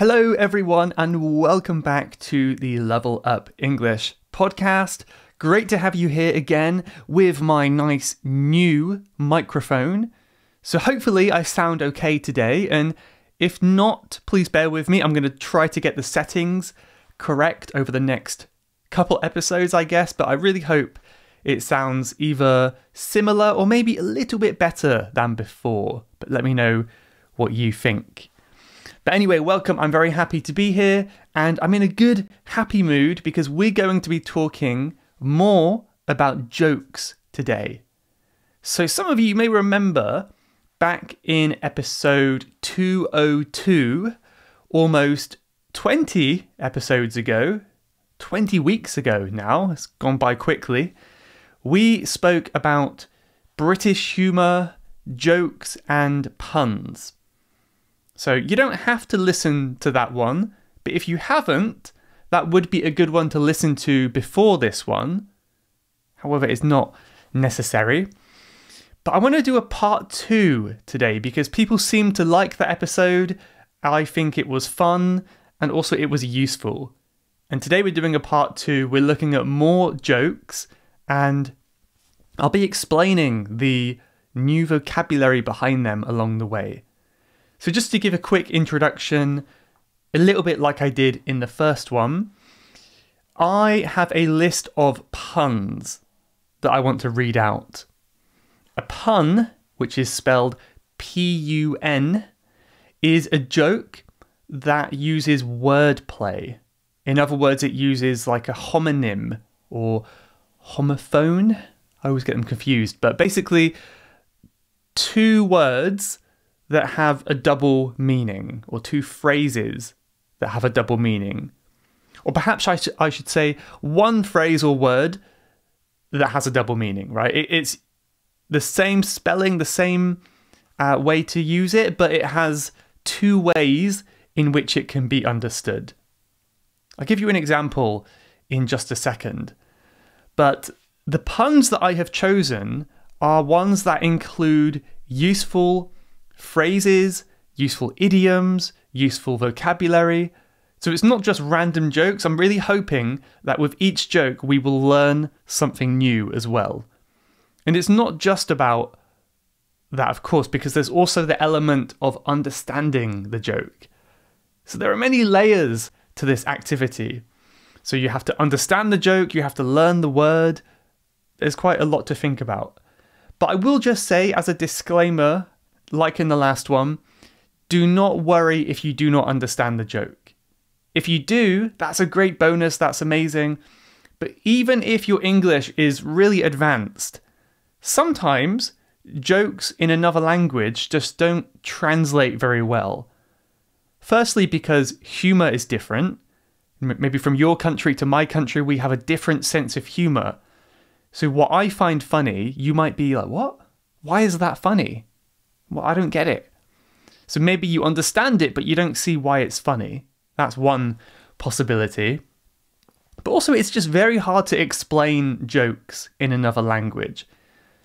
Hello everyone and welcome back to the Level Up English podcast. Great to have you here again with my nice new microphone. So hopefully I sound okay today, and if not, please bear with me. I'm going to try to get the settings correct over the next couple episodes, I guess, but I really hope it sounds either similar or maybe a little bit better than before. But let me know what you think. But anyway, welcome. I'm very happy to be here, and I'm in a good, happy mood because we're going to be talking more about jokes today. So some of you may remember back in episode 202, almost 20 episodes ago, 20 weeks ago now, it's gone by quickly, we spoke about British humour, jokes and puns. So you don't have to listen to that one, but if you haven't, that would be a good one to listen to before this one. However, it's not necessary. But I want to do a part 2 today because people seem to like that episode. I think it was fun and also it was useful. And today we're doing a part 2. We're looking at more jokes and I'll be explaining the new vocabulary behind them along the way. So just to give a quick introduction, a little bit like I did in the first one, I have a list of puns that I want to read out. A pun, which is spelled P-U-N, is a joke that uses wordplay. In other words, it uses like a homonym or homophone. I always get them confused, but basically two words that have a double meaning, or two phrases that have a double meaning. Or perhaps I should say one phrase or word that has a double meaning, right? It's the same spelling, the same way to use it, but it has two ways in which it can be understood. I'll give you an example in just a second. But the puns that I have chosen are ones that include useful phrases, useful idioms, useful vocabulary. So it's not just random jokes. I'm really hoping that with each joke we will learn something new as well. And it's not just about that, of course, because there's also the element of understanding the joke. So there are many layers to this activity. So you have to understand the joke, you have to learn the word. There's quite a lot to think about. But I will just say as a disclaimer, like in the last one, do not worry if you do not understand the joke. If you do, that's a great bonus, that's amazing. But even if your English is really advanced, sometimes jokes in another language just don't translate very well. Firstly, because humour is different. Maybe from your country to my country, we have a different sense of humour. So what I find funny, you might be like, what? Why is that funny? Well, I don't get it. So maybe you understand it, but you don't see why it's funny. That's one possibility. But also, it's just very hard to explain jokes in another language.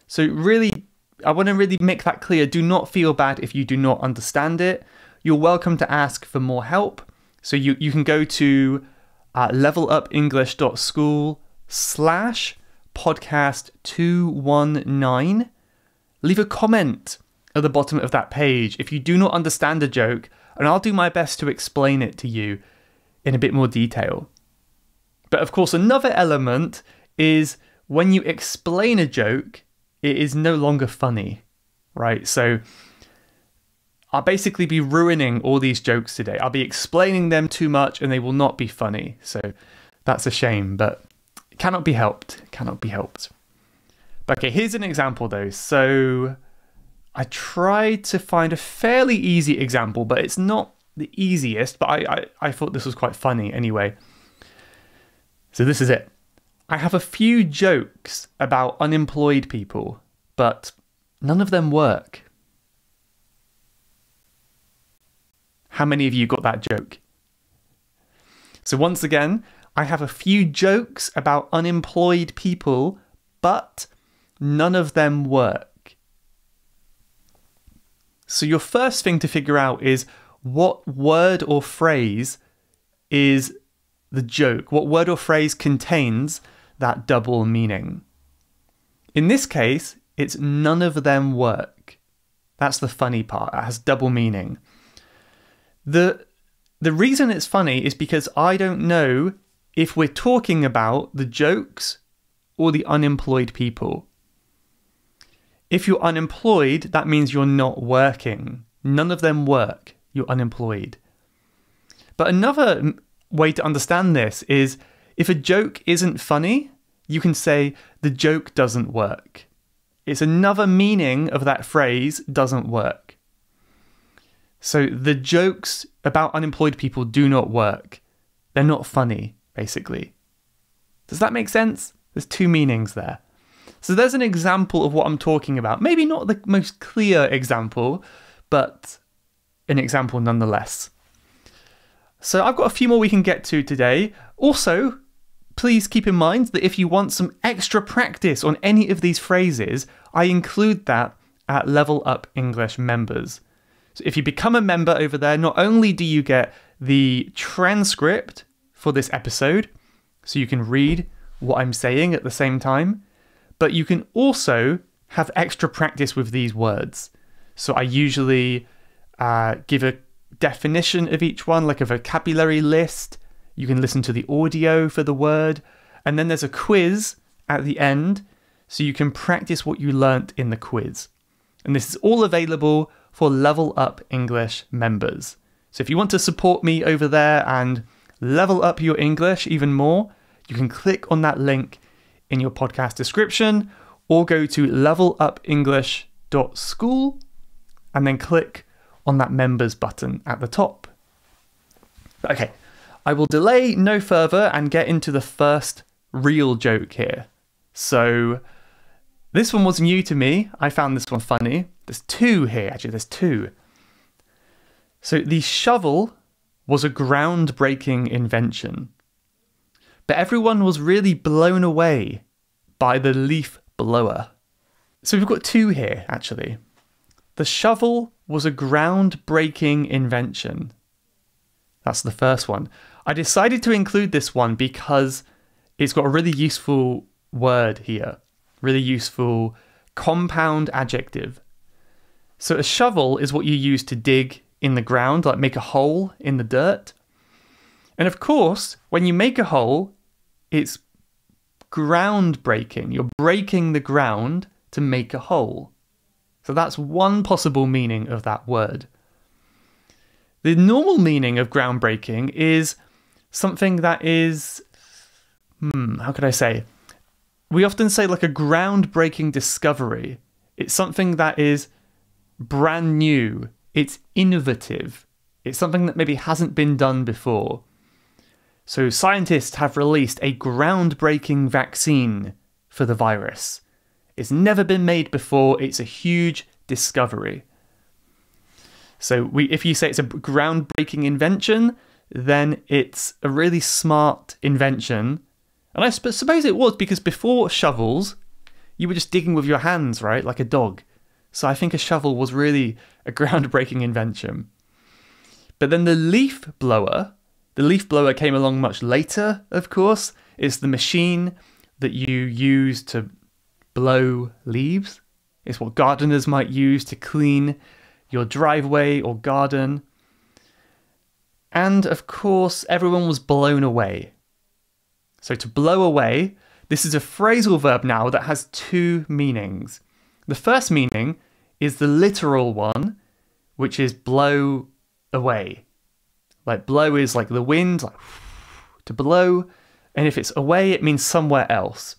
So really, I want to really make that clear. Do not feel bad if you do not understand it. You're welcome to ask for more help. So you can go to levelupenglish.school/podcast219. Leave a comment at the bottom of that page if you do not understand a joke, and I'll do my best to explain it to you in a bit more detail. But of course, another element is when you explain a joke, it is no longer funny, right? So I'll basically be ruining all these jokes today. I'll be explaining them too much and they will not be funny. So that's a shame, but it cannot be helped. It cannot be helped. But okay, here's an example though. So I tried to find a fairly easy example, but it's not the easiest, but I thought this was quite funny anyway. So this is it. I have a few jokes about unemployed people, but none of them work. How many of you got that joke? So once again, I have a few jokes about unemployed people, but none of them work. So your first thing to figure out is, what word or phrase is the joke? What word or phrase contains that double meaning? In this case, it's none of them work. That's the funny part. It has double meaning. The reason it's funny is because I don't know if we're talking about the jokes or the unemployed people. If you're unemployed, that means you're not working. None of them work. You're unemployed. But another way to understand this is if a joke isn't funny, you can say the joke doesn't work. It's another meaning of that phrase, doesn't work. So the jokes about unemployed people do not work. They're not funny, basically. Does that make sense? There's two meanings there. So there's an example of what I'm talking about. Maybe not the most clear example, but an example nonetheless. So I've got a few more we can get to today. Also, please keep in mind that if you want some extra practice on any of these phrases, I include that at Level Up English members. So if you become a member over there, not only do you get the transcript for this episode, so you can read what I'm saying at the same time, but you can also have extra practice with these words. So I usually give a definition of each one, like a vocabulary list. You can listen to the audio for the word. And then there's a quiz at the end, so you can practice what you learnt in the quiz. And this is all available for Level Up English members. So if you want to support me over there and level up your English even more, you can click on that link in your podcast description or go to levelupenglish.school and then click on that members button at the top. Okay, I will delay no further and get into the first real joke here. So this one was new to me. I found this one funny. There's two here, actually, there's two. So the shovel was a groundbreaking invention, but everyone was really blown away by the leaf blower. So we've got two here, actually. The shovel was a groundbreaking invention. That's the first one. I decided to include this one because it's got a really useful word here. Really useful compound adjective. So a shovel is what you use to dig in the ground, like make a hole in the dirt. And of course, when you make a hole, it's groundbreaking. You're breaking the ground to make a hole. So that's one possible meaning of that word. The normal meaning of groundbreaking is something that is, how could I say? We often say like a groundbreaking discovery. It's something that is brand new. It's innovative. It's something that maybe hasn't been done before. So scientists have released a groundbreaking vaccine for the virus. It's never been made before. It's a huge discovery. So if you say it's a groundbreaking invention, then it's a really smart invention. And I suppose it was, because before shovels, you were just digging with your hands, right? Like a dog. So I think a shovel was really a groundbreaking invention. But then the leaf blower came along much later, of course. It's the machine that you use to blow leaves. It's what gardeners might use to clean your driveway or garden. And of course, everyone was blown away. So to blow away, this is a phrasal verb now that has two meanings. The first meaning is the literal one, which is blow away. Like blow is like the wind, like to blow. And if it's away, it means somewhere else.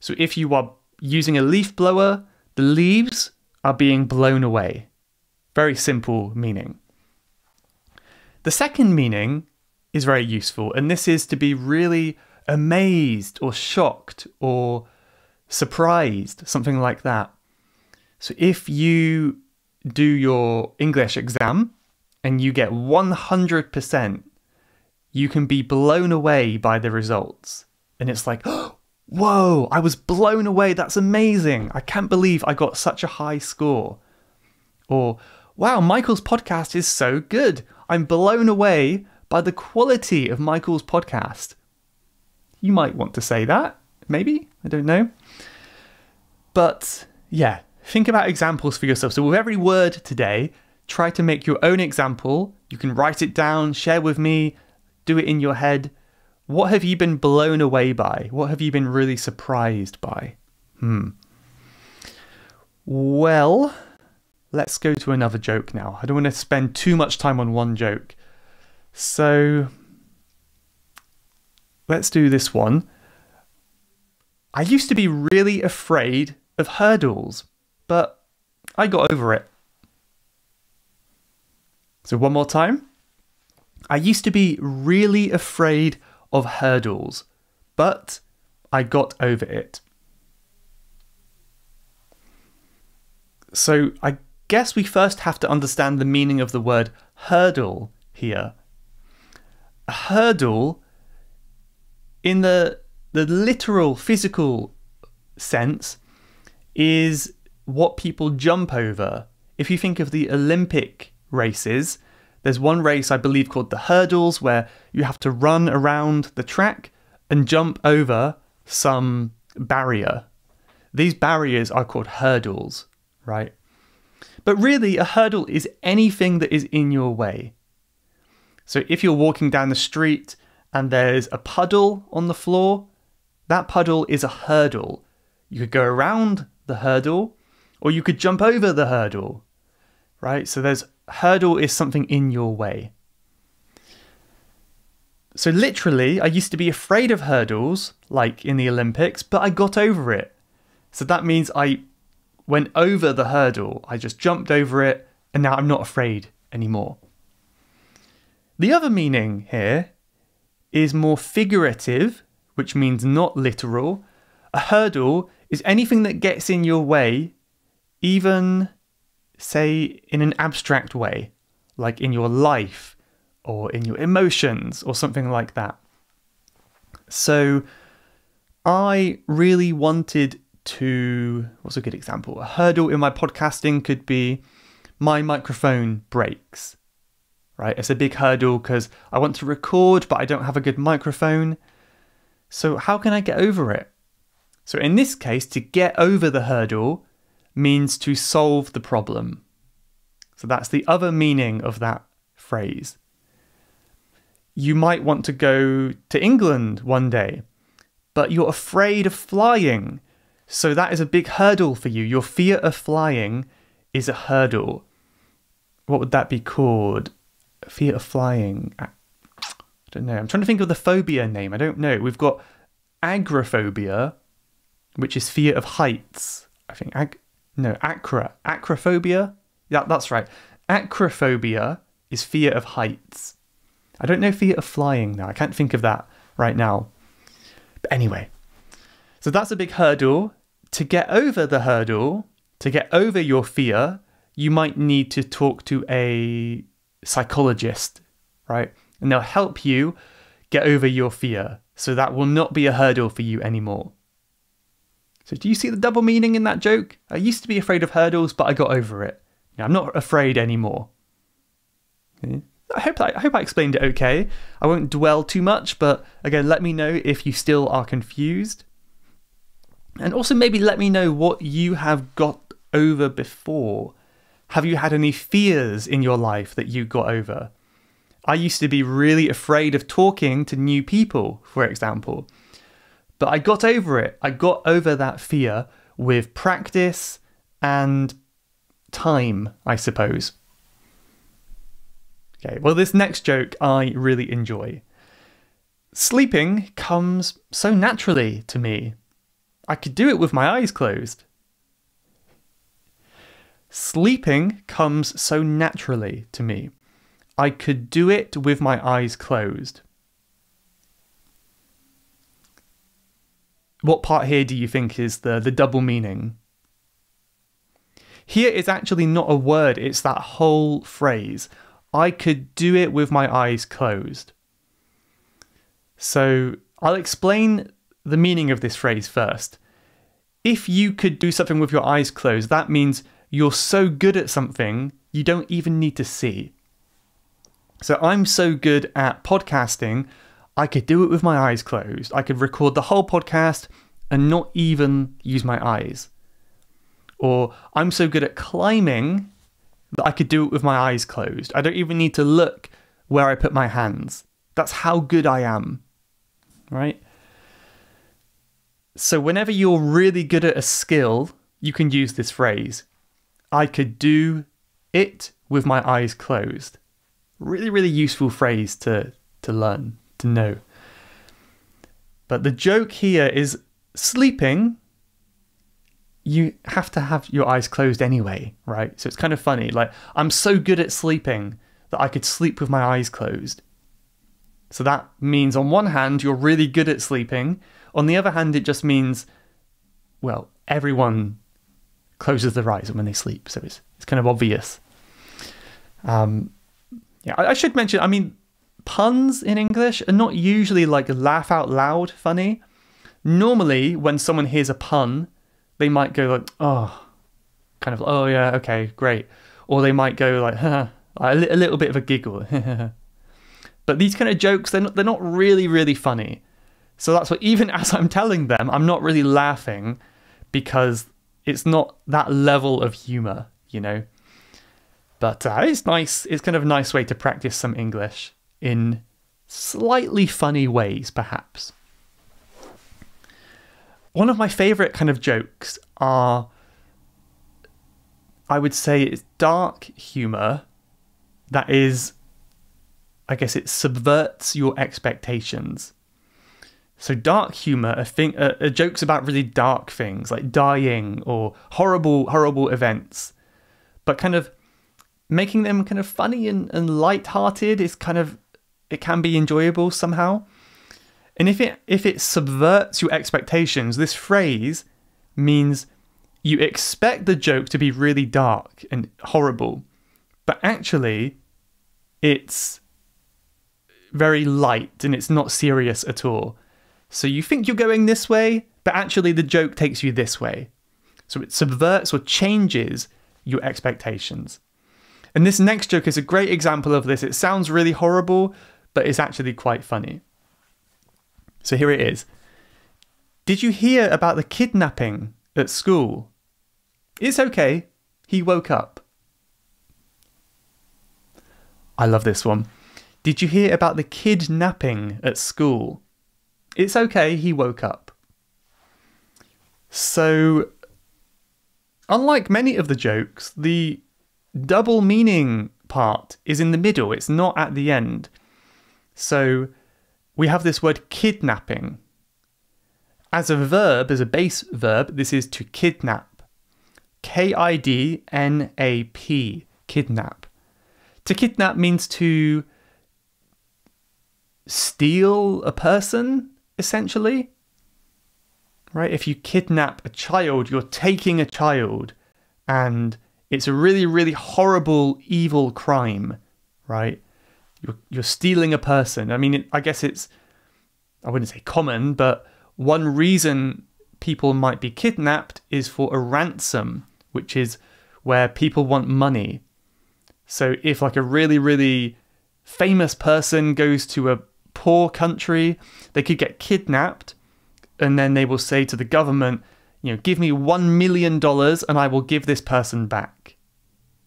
So if you are using a leaf blower, the leaves are being blown away. Very simple meaning. The second meaning is very useful, and this is to be really amazed or shocked or surprised, something like that. So if you do your English exam and you get 100%, you can be blown away by the results. And it's like, oh, whoa, I was blown away. That's amazing. I can't believe I got such a high score. Or, wow, Michael's podcast is so good. I'm blown away by the quality of Michael's podcast. You might want to say that, maybe, I don't know. But yeah, think about examples for yourself. So with every word today, try to make your own example. You can write it down, share with me, do it in your head. What have you been blown away by? What have you been really surprised by? Well, let's go to another joke now. I don't want to spend too much time on one joke. So let's do this one. I used to be really afraid of hurdles, but I got over it. So one more time. I used to be really afraid of hurdles, but I got over it. So I guess we first have to understand the meaning of the word hurdle here. A hurdle, in the literal physical sense, is what people jump over. If you think of the Olympic races, there's one race I believe called the hurdles where you have to run around the track and jump over some barrier. These barriers are called hurdles, right? But really, a hurdle is anything that is in your way. So if you're walking down the street and there's a puddle on the floor, that puddle is a hurdle. You could go around the hurdle or you could jump over the hurdle, right? So hurdle is something in your way. So literally, I used to be afraid of hurdles, like in the Olympics, but I got over it. So that means I went over the hurdle. I just jumped over it, and now I'm not afraid anymore. The other meaning here is more figurative, which means not literal. A hurdle is anything that gets in your way, even, say, in an abstract way, like in your life or in your emotions or something like that. So I really wanted to, what's a good example? A hurdle in my podcasting could be my microphone breaks, right? It's a big hurdle because I want to record, but I don't have a good microphone. So how can I get over it? So in this case, to get over the hurdle means to solve the problem. So that's the other meaning of that phrase. You might want to go to England one day, but you're afraid of flying. So that is a big hurdle for you. Your fear of flying is a hurdle. What would that be called? Fear of flying. I don't know. I'm trying to think of the phobia name. I don't know. We've got agoraphobia, which is fear of heights. I think acrophobia. Yeah, that's right. Acrophobia is fear of heights. I don't know fear of flying now. I can't think of that right now. But anyway, so that's a big hurdle. To get over the hurdle, to get over your fear, you might need to talk to a psychologist, right? And they'll help you get over your fear. So that will not be a hurdle for you anymore. So do you see the double meaning in that joke? I used to be afraid of hurdles, but I got over it. I'm not afraid anymore. Okay. I hope I explained it okay. I won't dwell too much, but again, let me know if you still are confused. And also maybe let me know what you have got over before. Have you had any fears in your life that you got over? I used to be really afraid of talking to new people, for example. But I got over it. I got over that fear with practice and time, I suppose. Okay, well, this next joke I really enjoy. Sleeping comes so naturally to me. I could do it with my eyes closed. Sleeping comes so naturally to me. I could do it with my eyes closed. What part here do you think is the double meaning? Here is actually not a word, it's that whole phrase. I could do it with my eyes closed. So I'll explain the meaning of this phrase first. If you could do something with your eyes closed, that means you're so good at something you don't even need to see. So I'm so good at podcasting, I could do it with my eyes closed. I could record the whole podcast and not even use my eyes. Or I'm so good at climbing that I could do it with my eyes closed. I don't even need to look where I put my hands. That's how good I am, right? So whenever you're really good at a skill, you can use this phrase. I could do it with my eyes closed. Really, really useful phrase to learn, to know. But the joke here is sleeping, you have to have your eyes closed anyway, right? So it's kind of funny. Like, I'm so good at sleeping that I could sleep with my eyes closed. So that means on one hand, you're really good at sleeping. On the other hand, it just means, well, everyone closes their eyes when they sleep. So it's kind of obvious. Yeah, I should mention, I mean, puns in English are not usually like laugh out loud funny. Normally, when someone hears a pun, they might go like, oh, kind of, oh yeah, okay, great. Or they might go like, a little bit of a giggle. But these kind of jokes, they're not really, really funny. So that's what, even as I'm telling them, I'm not really laughing because it's not that level of humour, you know. But it's nice. It's kind of a nice way to practice some English in slightly funny ways, perhaps. One of my favourite kind of jokes are, I would say, it's dark humour that is, I guess it subverts your expectations. So dark humour are jokes about really dark things like dying or horrible events, but kind of making them kind of funny and light-hearted is kind of, it can be enjoyable somehow. And if it subverts your expectations, this phrase means you expect the joke to be really dark and horrible, but actually it's very light and it's not serious at all. So you think you're going this way, but actually the joke takes you this way. So it subverts or changes your expectations. And this next joke is a great example of this. It sounds really horrible, but it's actually quite funny. So here it is. Did you hear about the kidnapping at school? It's okay. He woke up. I love this one. Did you hear about the kidnapping at school? It's okay. He woke up. So, unlike many of the jokes, the double meaning part is in the middle. It's not at the end. So we have this word kidnapping. As a verb, as a base verb, this is to kidnap. K-I-D-N-A-P, kidnap. To kidnap means to steal a person, essentially. Right? If you kidnap a child, you're taking a child, and it's a really, really horrible, evil crime, right? You're stealing a person. I mean, I guess it's, I wouldn't say common, but one reason people might be kidnapped is for a ransom, which is where people want money. So if like a really, really famous person goes to a poor country, they could get kidnapped, and then they will say to the government, you know, give me $1 million and I will give this person back.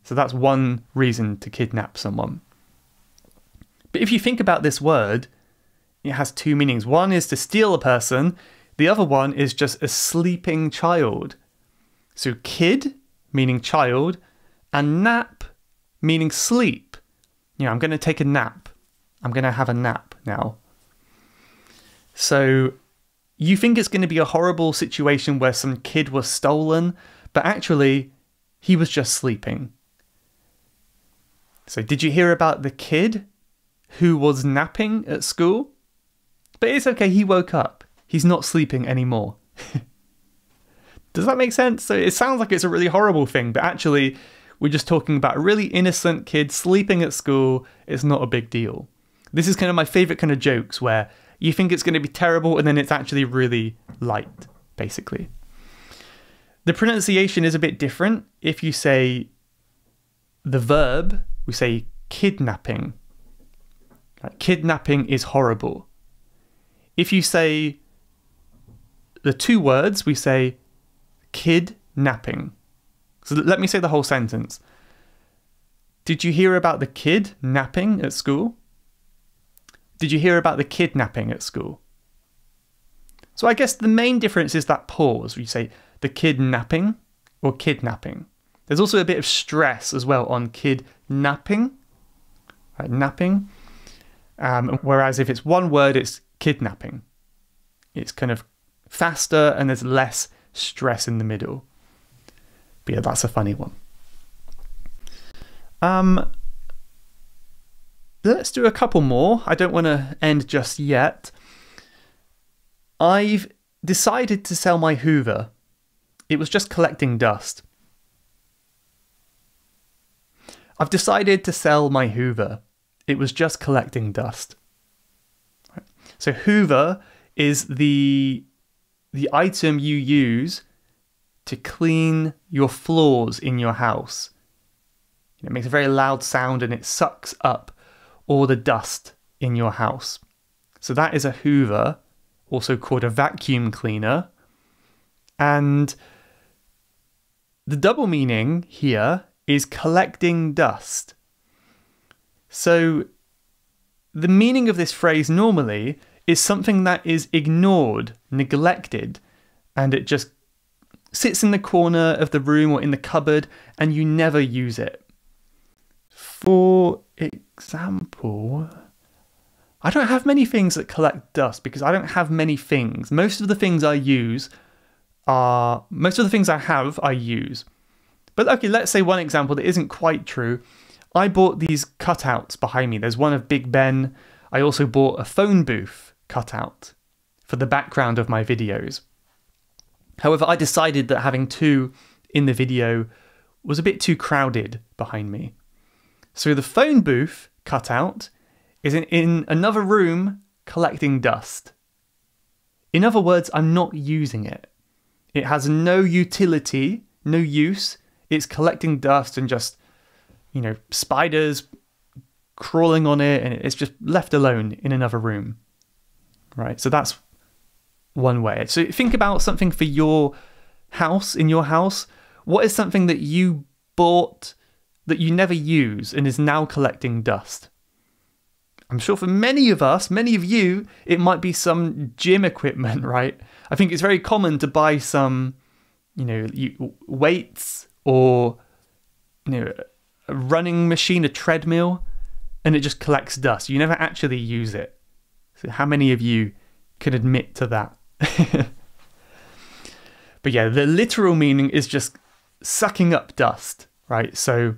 So that's one reason to kidnap someone. But if you think about this word, it has two meanings. One is to steal a person. The other one is just a sleeping child. So kid, meaning child, and nap, meaning sleep. You know, I'm going to take a nap. I'm going to have a nap now. So you think it's going to be a horrible situation where some kid was stolen, but actually he was just sleeping. So did you hear about the kid who was napping at school? But it's okay, he woke up. He's not sleeping anymore. Does that make sense? So it sounds like it's a really horrible thing, but actually we're just talking about a really innocent kid sleeping at school. It's not a big deal. This is kind of my favourite kind of jokes where you think it's going to be terrible and then it's actually really light, basically. The pronunciation is a bit different. If you say the verb, we say kidnapping. Right? Kidnapping is horrible. If you say the two words, we say kidnapping. So let me say the whole sentence. Did you hear about the kid napping at school? Did you hear about the kidnapping at school? So I guess the main difference is that pause. You say the kid napping or kidnapping. There's also a bit of stress as well on kidnapping, right? Napping. Whereas if it's one word, it's kidnapping. It's kind of faster and there's less stress in the middle. But yeah, that's a funny one. Let's do a couple more. I don't want to end just yet. I've decided to sell my Hoover. It was just collecting dust. I've decided to sell my Hoover. It was just collecting dust. Right. So Hoover is the item you use to clean your floors in your house. It makes a very loud sound and it sucks up all the dust in your house. So that is a Hoover, also called a vacuum cleaner. And the double meaning here is collecting dust. So the meaning of this phrase normally is something that is ignored, neglected, and it just sits in the corner of the room or in the cupboard and you never use it. For example, I don't have many things that collect dust because I don't have many things. Most of the things I have, I use. But okay, let's say one example that isn't quite true. I bought these cutouts behind me. There's one of Big Ben. I also bought a phone booth cutout for the background of my videos. However, I decided that having two in the video was a bit too crowded behind me. So the phone booth cutout is in another room collecting dust. In other words, I'm not using it. It has no utility, no use. It's collecting dust and just, spiders crawling on it, and it's just left alone in another room. Right? So that's one way. So think about something for your house, in your house. What is something that you bought that you never use and is now collecting dust? I'm sure for many of us, many of you, it might be some gym equipment, right? I think it's very common to buy some, weights or, a running machine, a treadmill, and it just collects dust. You never actually use it. So how many of you can admit to that? But yeah, the literal meaning is just sucking up dust, right? So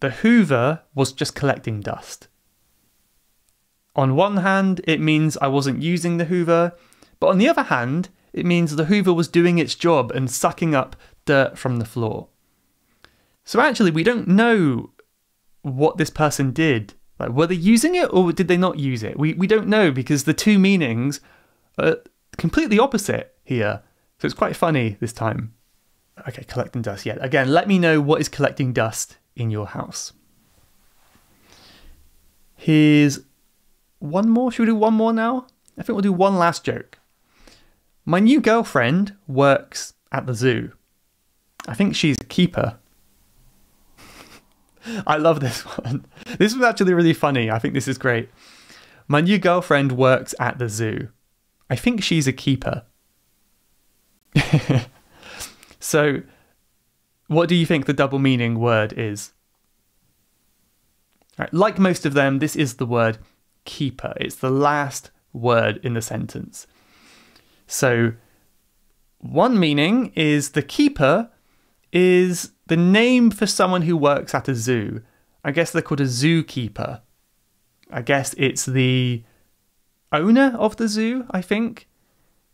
the Hoover was just collecting dust. On one hand, it means I wasn't using the Hoover, but on the other hand, it means the Hoover was doing its job and sucking up dirt from the floor. So actually, we don't know what this person did. Like, were they using it or did they not use it? We don't know because the two meanings are completely opposite here. So it's quite funny this time. Okay, collecting dust. Yeah, again, let me know what is collecting dust in your house. Here's one more. Should we do one more now? I think we'll do one last joke. My new girlfriend works at the zoo. I think she's a keeper. I love this one. This was actually really funny. I think this is great. My new girlfriend works at the zoo. I think she's a keeper. So, what do you think the double meaning word is? Right, like most of them, this is the word keeper. It's the last word in the sentence. So, one meaning is the keeper is the name for someone who works at a zoo. I guess they're called a zookeeper. I guess it's the owner of the zoo, I think.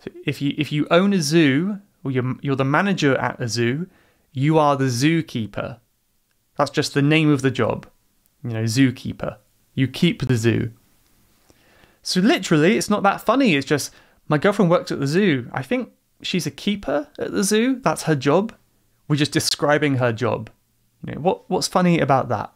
So if you own a zoo, or you're the manager at a zoo, you are the zookeeper. That's just the name of the job. Zookeeper. You keep the zoo. So literally, it's not that funny. It's just, my girlfriend works at the zoo. I think she's a keeper at the zoo. That's her job. We're just describing her job. What's funny about that?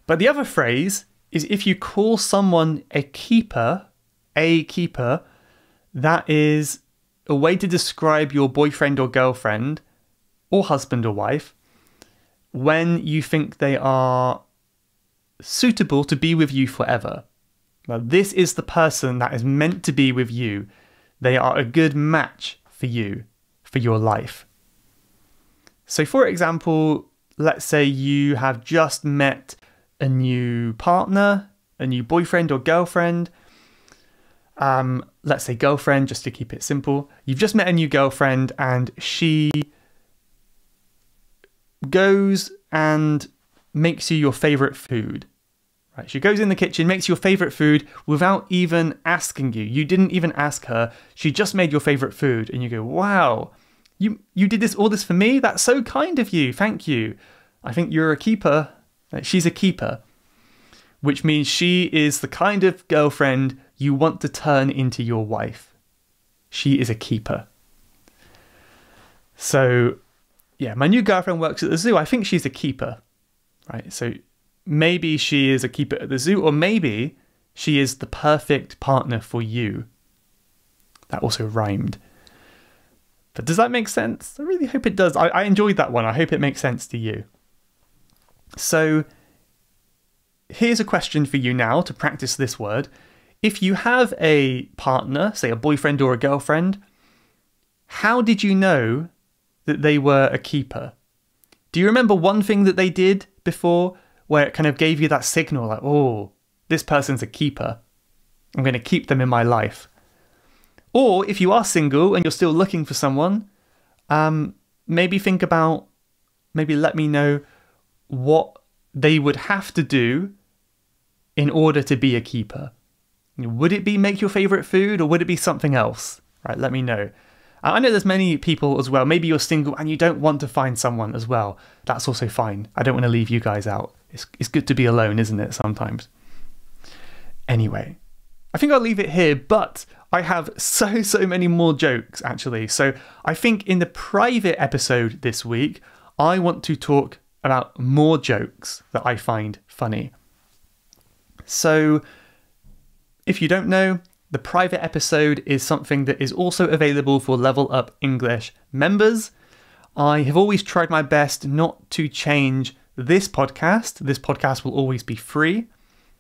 But the other phrase is if you call someone a keeper, that is a way to describe your boyfriend or girlfriend or husband or wife when you think they are suitable to be with you forever. Now, this is the person that is meant to be with you. They are a good match for you, for your life. So for example, let's say you have just met a new partner, a new boyfriend or girlfriend. Let's say girlfriend, just to keep it simple. You've just met a new girlfriend and she goes and makes you your favorite food. Right? She goes in the kitchen, makes your favorite food without even asking you. You didn't even ask her. She just made your favorite food and you go, wow, you did all this for me? That's so kind of you. Thank you. I think you're a keeper. She's a keeper, which means she is the kind of girlfriend you want to turn into your wife. She is a keeper. So, yeah, my new girlfriend works at the zoo. I think she's a keeper, right? So maybe she is a keeper at the zoo, or maybe she is the perfect partner for you. That also rhymed. But does that make sense? I really hope it does. I enjoyed that one. I hope it makes sense to you. So here's a question for you now to practice this word. If you have a partner, say a boyfriend or a girlfriend, how did you know that they were a keeper? Do you remember one thing that they did before where it kind of gave you that signal like, oh, this person's a keeper. I'm going to keep them in my life. Or if you are single and you're still looking for someone, maybe let me know what they would have to do in order to be a keeper. Would it be make your favorite food or would it be something else? Right, let me know. I know there's many people as well. Maybe you're single and you don't want to find someone as well. That's also fine. I don't want to leave you guys out. It's good to be alone, isn't it, sometimes? Anyway, I think I'll leave it here, but I have so many more jokes, actually. So I think in the private episode this week, I want to talk about more jokes that I find funny. So if you don't know, the private episode is something that is also available for Level Up English members. I have always tried my best not to change this podcast. This podcast will always be free.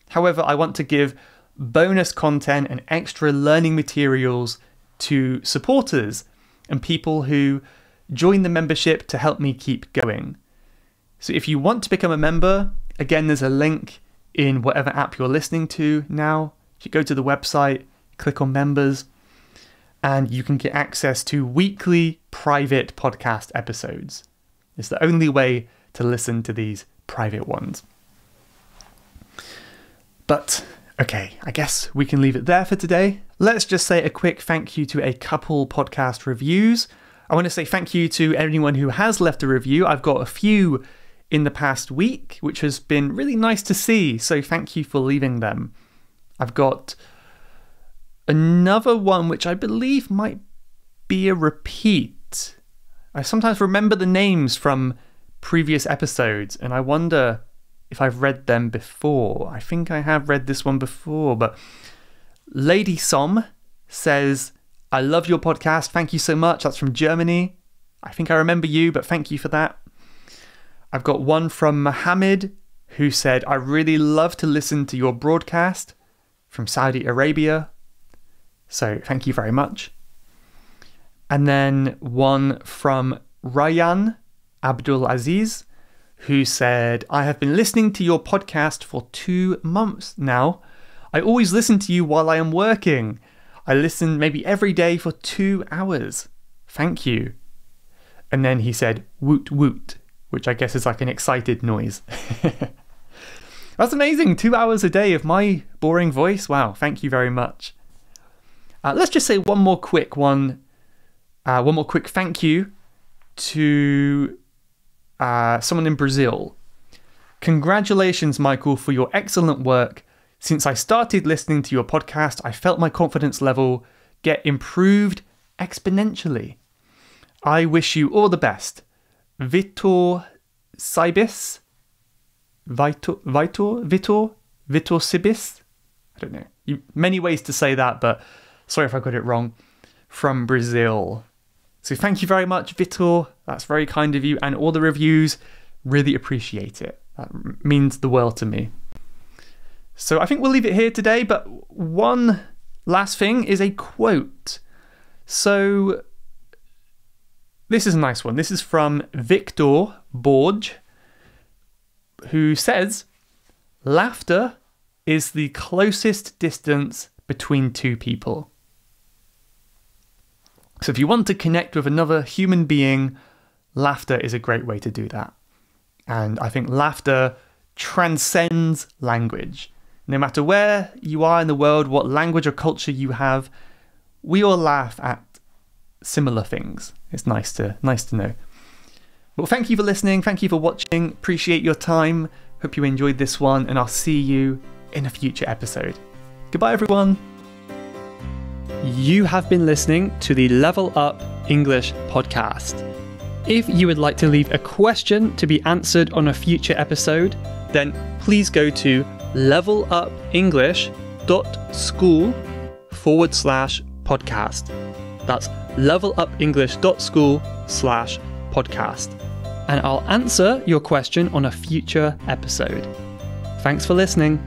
However, I want to give bonus content and extra learning materials to supporters and people who join the membership to help me keep going. So if you want to become a member, again, there's a link in whatever app you're listening to now. You go to the website, click on members, and you can get access to weekly private podcast episodes. It's the only way to listen to these private ones. But okay, I guess we can leave it there for today. Let's just say a quick thank you to a couple podcast reviews. I want to say thank you to anyone who has left a review. I've got a few in the past week, which has been really nice to see. So thank you for leaving them. I've got another one, which I believe might be a repeat. I sometimes remember the names from previous episodes, and I wonder if I've read them before. I think I have read this one before, but Lady Som says, I love your podcast. Thank you so much. That's from Germany. I think I remember you, but thank you for that. I've got one from Mohammed who said, I really love to listen to your broadcast from Saudi Arabia. So thank you very much. And then one from Ryan Abdul Aziz, who said, I have been listening to your podcast for 2 months now. I always listen to you while I am working. I listen maybe every day for 2 hours. Thank you. And then he said, woot woot, which I guess is like an excited noise. That's amazing. 2 hours a day of my boring voice. Wow. Thank you very much. Let's just say one more quick thank you to someone in Brazil. Congratulations, Michael, for your excellent work. Since I started listening to your podcast, I felt my confidence level get improved exponentially. I wish you all the best. Vitor Sibis? Vitor Sibis? I don't know. Many ways to say that, but sorry if I got it wrong. From Brazil. So thank you very much, Vitor. That's very kind of you. And all the reviews, really appreciate it. That means the world to me. So I think we'll leave it here today, but one last thing is a quote. So this is a nice one. This is from Victor Borge, who says, "Laughter is the closest distance between two people." So if you want to connect with another human being, laughter is a great way to do that. And I think laughter transcends language. No matter where you are in the world, what language or culture you have, we all laugh at similar things. It's nice to know. Well, thank you for listening. Thank you for watching. Appreciate your time. Hope you enjoyed this one, and I'll see you in a future episode. Goodbye, everyone. You have been listening to the Level Up English podcast. If you would like to leave a question to be answered on a future episode, then please go to levelupenglish.school/podcast. That's levelupenglish.school/podcast. And I'll answer your question on a future episode. Thanks for listening.